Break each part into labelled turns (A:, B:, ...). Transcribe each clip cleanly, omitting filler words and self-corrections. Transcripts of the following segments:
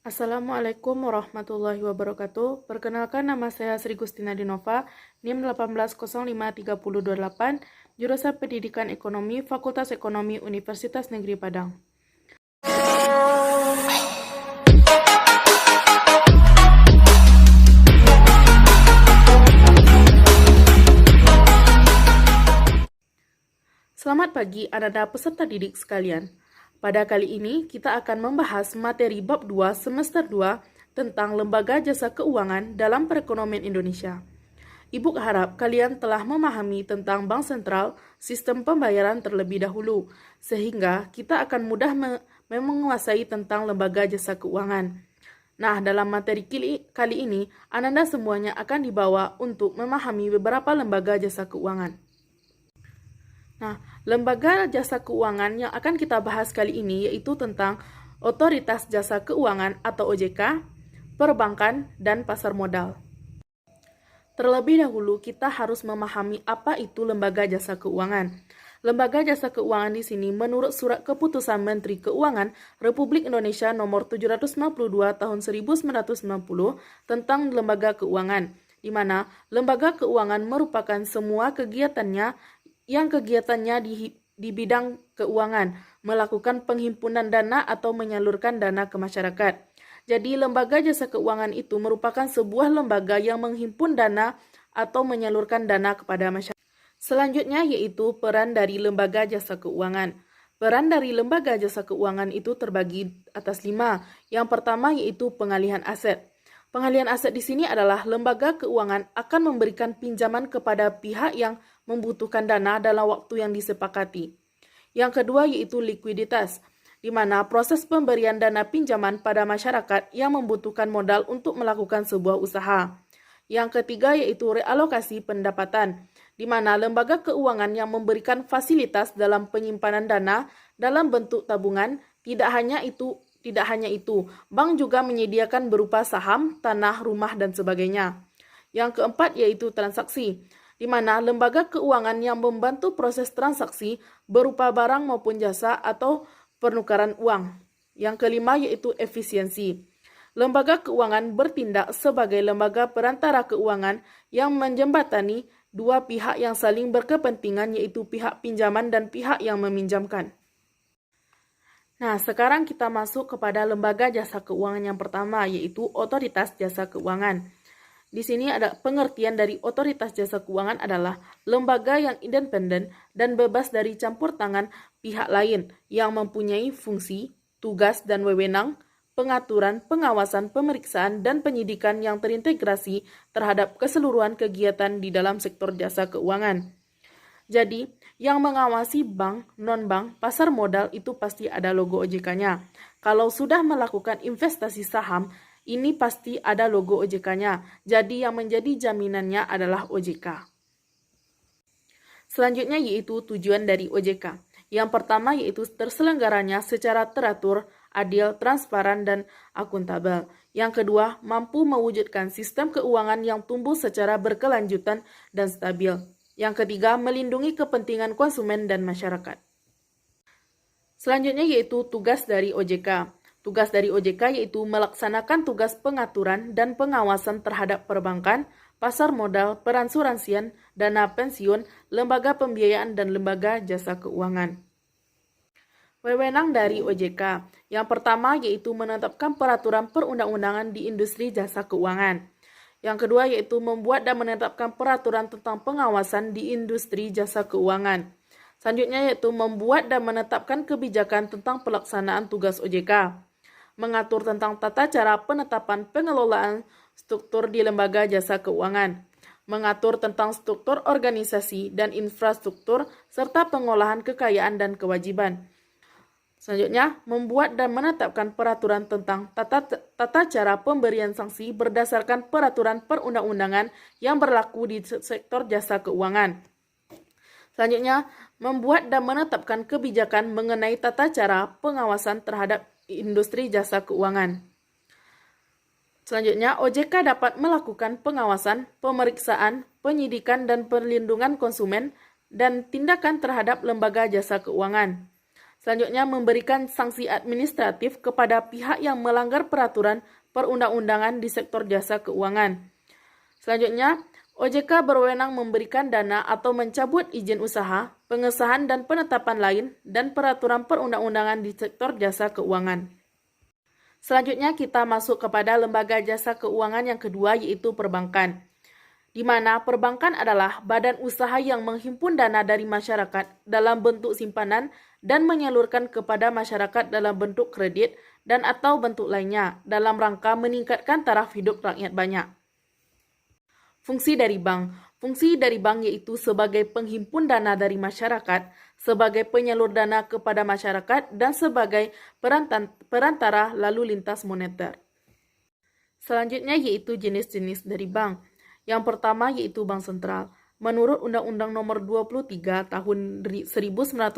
A: Assalamualaikum warahmatullahi wabarakatuh. Perkenalkan, nama saya Sri Gustina Dinova, NIM 18053028, jurusan Pendidikan Ekonomi, Fakultas Ekonomi Universitas Negeri Padang. Selamat pagi Anda peserta didik sekalian. Pada kali ini kita akan membahas materi bab 2 semester 2 tentang lembaga jasa keuangan dalam perekonomian Indonesia. Ibu harap kalian telah memahami tentang bank sentral, sistem pembayaran terlebih dahulu, sehingga kita akan mudah menguasai tentang lembaga jasa keuangan. Nah, dalam materi kali ini, Ananda semuanya akan dibawa untuk memahami beberapa lembaga jasa keuangan. Nah, lembaga jasa keuangan yang akan kita bahas kali ini yaitu tentang Otoritas Jasa Keuangan atau OJK, perbankan, dan pasar modal. Terlebih dahulu, kita harus memahami apa itu lembaga jasa keuangan. Lembaga jasa keuangan di sini menurut Surat Keputusan Menteri Keuangan Republik Indonesia nomor 752 tahun 1990 tentang lembaga keuangan, di mana lembaga keuangan merupakan semua kegiatannya di bidang keuangan, melakukan penghimpunan dana atau menyalurkan dana ke masyarakat. Jadi, lembaga jasa keuangan itu merupakan sebuah lembaga yang menghimpun dana atau menyalurkan dana kepada masyarakat. Selanjutnya yaitu peran dari lembaga jasa keuangan. Peran dari lembaga jasa keuangan itu terbagi atas 5. Yang pertama yaitu pengalihan aset. Pengalihan aset di sini adalah lembaga keuangan akan memberikan pinjaman kepada pihak yang membutuhkan dana dalam waktu yang disepakati. Yang kedua yaitu likuiditas, di mana proses pemberian dana pinjaman pada masyarakat yang membutuhkan modal untuk melakukan sebuah usaha. Yang ketiga yaitu realokasi pendapatan, di mana lembaga keuangan yang memberikan fasilitas dalam penyimpanan dana dalam bentuk tabungan. Tidak hanya itu, bank juga menyediakan berupa saham, tanah, rumah, dan sebagainya. Yang keempat yaitu transaksi, di mana lembaga keuangan yang membantu proses transaksi berupa barang maupun jasa atau penukaran uang. Yang kelima yaitu efisiensi. Lembaga keuangan bertindak sebagai lembaga perantara keuangan yang menjembatani dua pihak yang saling berkepentingan, yaitu pihak pinjaman dan pihak yang meminjamkan. Nah, sekarang kita masuk kepada lembaga jasa keuangan yang pertama, yaitu Otoritas Jasa Keuangan. Di sini ada pengertian dari Otoritas Jasa Keuangan adalah lembaga yang independen dan bebas dari campur tangan pihak lain yang mempunyai fungsi, tugas, dan wewenang, pengaturan, pengawasan, pemeriksaan, dan penyidikan yang terintegrasi terhadap keseluruhan kegiatan di dalam sektor jasa keuangan. Jadi, yang mengawasi bank, non-bank, pasar modal itu pasti ada logo OJK-nya. Kalau sudah melakukan investasi saham, ini pasti ada logo OJK-nya. Jadi, yang menjadi jaminannya adalah OJK. Selanjutnya yaitu tujuan dari OJK. Yang pertama yaitu terselenggaranya secara teratur, adil, transparan, dan akuntabel. Yang kedua, mampu mewujudkan sistem keuangan yang tumbuh secara berkelanjutan dan stabil. Yang ketiga, melindungi kepentingan konsumen dan masyarakat. Selanjutnya yaitu tugas dari OJK. Tugas dari OJK yaitu melaksanakan tugas pengaturan dan pengawasan terhadap perbankan, pasar modal, peransuransian, dana pensiun, lembaga pembiayaan, dan lembaga jasa keuangan. Wewenang dari OJK. Yang pertama yaitu menetapkan peraturan perundang-undangan di industri jasa keuangan. Yang kedua yaitu membuat dan menetapkan peraturan tentang pengawasan di industri jasa keuangan. Selanjutnya yaitu membuat dan menetapkan kebijakan tentang pelaksanaan tugas OJK. Mengatur tentang tata cara penetapan pengelolaan struktur di lembaga jasa keuangan. Mengatur tentang struktur organisasi dan infrastruktur serta pengolahan kekayaan dan kewajiban. Selanjutnya, membuat dan menetapkan peraturan tentang tata cara pemberian sanksi berdasarkan peraturan perundang-undangan yang berlaku di sektor jasa keuangan. Selanjutnya, membuat dan menetapkan kebijakan mengenai tata cara pengawasan terhadap industri jasa keuangan. Selanjutnya, OJK dapat melakukan pengawasan, pemeriksaan, penyidikan, dan perlindungan konsumen dan tindakan terhadap lembaga jasa keuangan. Selanjutnya, memberikan sanksi administratif kepada pihak yang melanggar peraturan perundang-undangan di sektor jasa keuangan. Selanjutnya, OJK berwenang memberikan dana atau mencabut izin usaha, pengesahan dan penetapan lain, dan peraturan perundang-undangan di sektor jasa keuangan. Selanjutnya, kita masuk kepada lembaga jasa keuangan yang kedua, yaitu perbankan, di mana perbankan adalah badan usaha yang menghimpun dana dari masyarakat dalam bentuk simpanan dan menyalurkan kepada masyarakat dalam bentuk kredit dan atau bentuk lainnya dalam rangka meningkatkan taraf hidup rakyat banyak. Fungsi dari bank. Fungsi dari bank yaitu sebagai penghimpun dana dari masyarakat, sebagai penyalur dana kepada masyarakat, dan sebagai perantara lalu lintas moneter. Selanjutnya yaitu jenis-jenis dari bank. Yang pertama yaitu bank sentral. Menurut Undang-Undang Nomor 23 Tahun 1999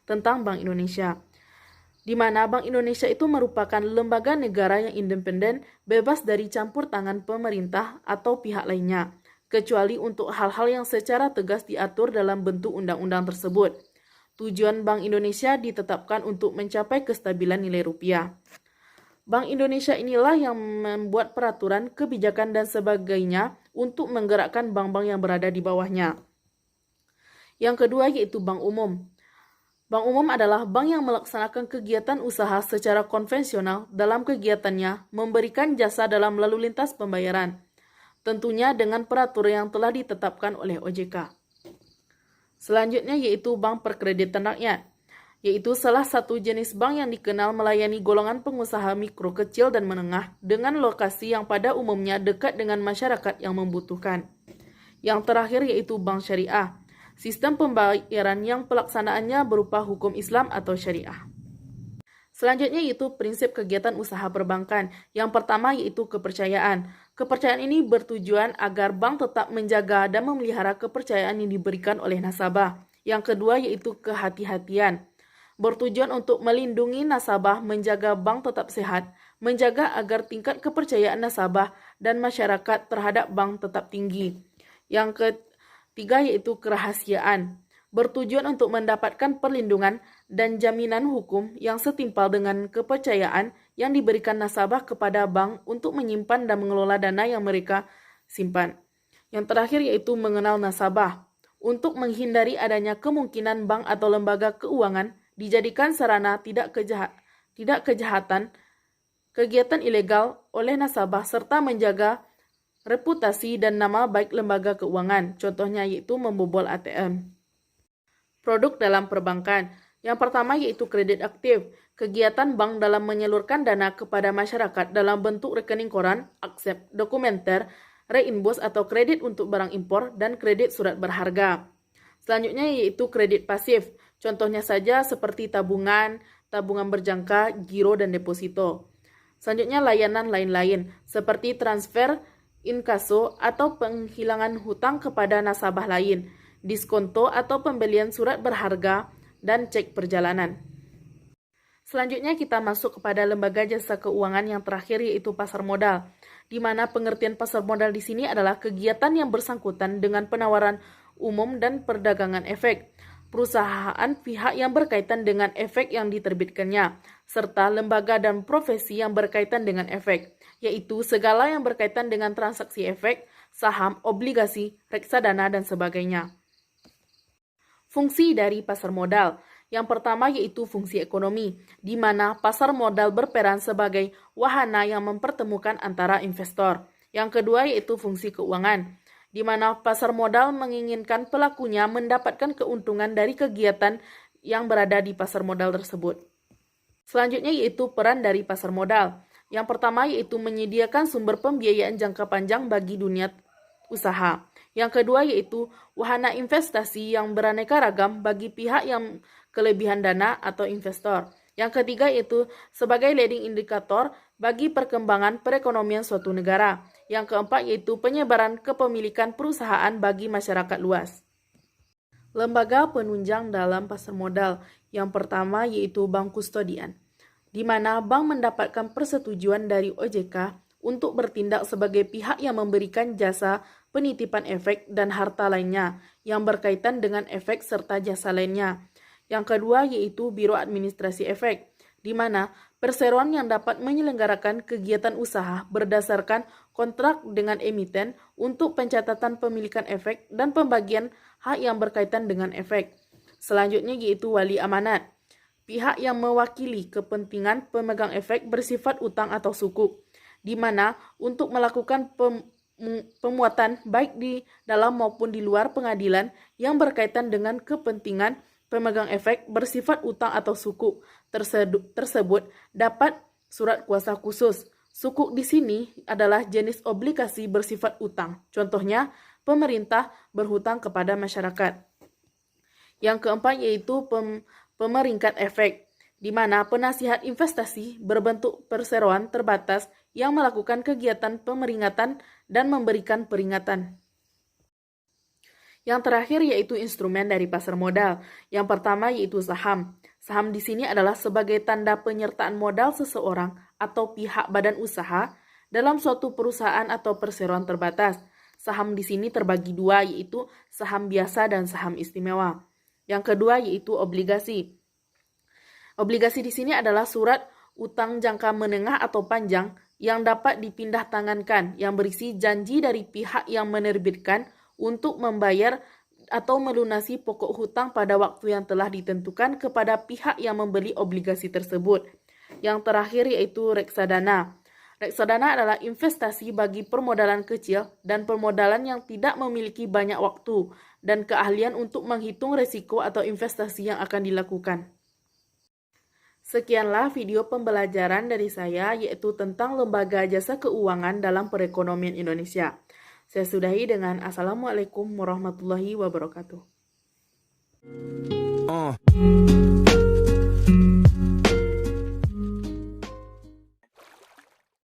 A: tentang Bank Indonesia, di mana Bank Indonesia itu merupakan lembaga negara yang independen, bebas dari campur tangan pemerintah atau pihak lainnya, kecuali untuk hal-hal yang secara tegas diatur dalam bentuk undang-undang tersebut. Tujuan Bank Indonesia ditetapkan untuk mencapai kestabilan nilai rupiah. Bank Indonesia inilah yang membuat peraturan, kebijakan, dan sebagainya untuk menggerakkan bank-bank yang berada di bawahnya. Yang kedua yaitu bank umum. Bank umum adalah bank yang melaksanakan kegiatan usaha secara konvensional dalam kegiatannya memberikan jasa dalam lalu lintas pembayaran, tentunya dengan peraturan yang telah ditetapkan oleh OJK. Selanjutnya yaitu bank perkreditan rakyat, yaitu salah satu jenis bank yang dikenal melayani golongan pengusaha mikro, kecil, dan menengah dengan lokasi yang pada umumnya dekat dengan masyarakat yang membutuhkan. Yang terakhir yaitu bank syariah, sistem pembayaran yang pelaksanaannya berupa hukum Islam atau syariah. Selanjutnya yaitu prinsip kegiatan usaha perbankan. Yang pertama yaitu kepercayaan. Kepercayaan ini bertujuan agar bank tetap menjaga dan memelihara kepercayaan yang diberikan oleh nasabah. Yang kedua yaitu kehati-hatian. Bertujuan untuk melindungi nasabah, menjaga bank tetap sehat, menjaga agar tingkat kepercayaan nasabah dan masyarakat terhadap bank tetap tinggi. Yang ketiga yaitu kerahasiaan. Bertujuan untuk mendapatkan perlindungan dan jaminan hukum yang setimpal dengan kepercayaan yang diberikan nasabah kepada bank untuk menyimpan dan mengelola dana yang mereka simpan. Yang terakhir yaitu mengenal nasabah. Untuk menghindari adanya kemungkinan bank atau lembaga keuangan dijadikan sarana tidak kejahatan, kegiatan ilegal oleh nasabah serta menjaga reputasi dan nama baik lembaga keuangan. Contohnya yaitu membobol ATM. Produk dalam perbankan. Yang pertama yaitu kredit aktif. Kegiatan bank dalam menyalurkan dana kepada masyarakat dalam bentuk rekening koran, aksep, dokumenter, reinvoice atau kredit untuk barang impor, dan kredit surat berharga. Selanjutnya yaitu kredit pasif. Contohnya saja seperti tabungan berjangka, giro, dan deposito. Selanjutnya layanan lain-lain seperti transfer, inkaso, atau penghilangan hutang kepada nasabah lain, diskonto atau pembelian surat berharga, dan cek perjalanan. Selanjutnya kita masuk kepada lembaga jasa keuangan yang terakhir yaitu pasar modal, di mana pengertian pasar modal di sini adalah kegiatan yang bersangkutan dengan penawaran umum dan perdagangan efek, perusahaan pihak yang berkaitan dengan efek yang diterbitkannya, serta lembaga dan profesi yang berkaitan dengan efek, yaitu segala yang berkaitan dengan transaksi efek, saham, obligasi, reksadana, dan sebagainya. Fungsi dari pasar modal. Yang pertama yaitu fungsi ekonomi, di mana pasar modal berperan sebagai wahana yang mempertemukan antara investor. Yang kedua yaitu fungsi keuangan, di mana pasar modal menginginkan pelakunya mendapatkan keuntungan dari kegiatan yang berada di pasar modal tersebut. Selanjutnya yaitu peran dari pasar modal. Yang pertama yaitu menyediakan sumber pembiayaan jangka panjang bagi dunia usaha. Yang kedua yaitu wahana investasi yang beraneka ragam bagi pihak yang kelebihan dana atau investor. Yang ketiga yaitu sebagai leading indikator bagi perkembangan perekonomian suatu negara. Yang keempat yaitu penyebaran kepemilikan perusahaan bagi masyarakat luas. Lembaga penunjang dalam pasar modal. Yang pertama yaitu bank kustodian, di mana bank mendapatkan persetujuan dari OJK untuk bertindak sebagai pihak yang memberikan jasa penitipan efek dan harta lainnya yang berkaitan dengan efek serta jasa lainnya Yang kedua yaitu Biro Administrasi Efek, di mana perseroan yang dapat menyelenggarakan kegiatan usaha berdasarkan kontrak dengan emiten untuk pencatatan pemilikan efek dan pembagian hak yang berkaitan dengan efek. Selanjutnya yaitu Wali Amanat, pihak yang mewakili kepentingan pemegang efek bersifat utang atau sukuk, di mana untuk melakukan pemuatan baik di dalam maupun di luar pengadilan yang berkaitan dengan kepentingan pemegang efek bersifat utang atau sukuk tersebut dapat surat kuasa khusus. Sukuk di sini adalah jenis obligasi bersifat utang. Contohnya, pemerintah berhutang kepada masyarakat. Yang keempat yaitu pemeringkat efek, di mana penasihat investasi berbentuk perseroan terbatas yang melakukan kegiatan pemeringatan dan memberikan peringatan. Yang terakhir yaitu instrumen dari pasar modal. Yang pertama yaitu saham. Saham di sini adalah sebagai tanda penyertaan modal seseorang atau pihak badan usaha dalam suatu perusahaan atau perseroan terbatas. Saham di sini terbagi dua, yaitu saham biasa dan saham istimewa. Yang kedua yaitu obligasi. Obligasi di sini adalah surat utang jangka menengah atau panjang yang dapat dipindah tangankan, yang berisi janji dari pihak yang menerbitkan untuk membayar atau melunasi pokok hutang pada waktu yang telah ditentukan kepada pihak yang membeli obligasi tersebut. Yang terakhir yaitu reksadana. Reksadana adalah investasi bagi permodalan kecil dan permodalan yang tidak memiliki banyak waktu dan keahlian untuk menghitung risiko atau investasi yang akan dilakukan. Sekianlah video pembelajaran dari saya yaitu tentang lembaga jasa keuangan dalam perekonomian Indonesia. Saya sudahi dengan Assalamualaikum warahmatullahi wabarakatuh.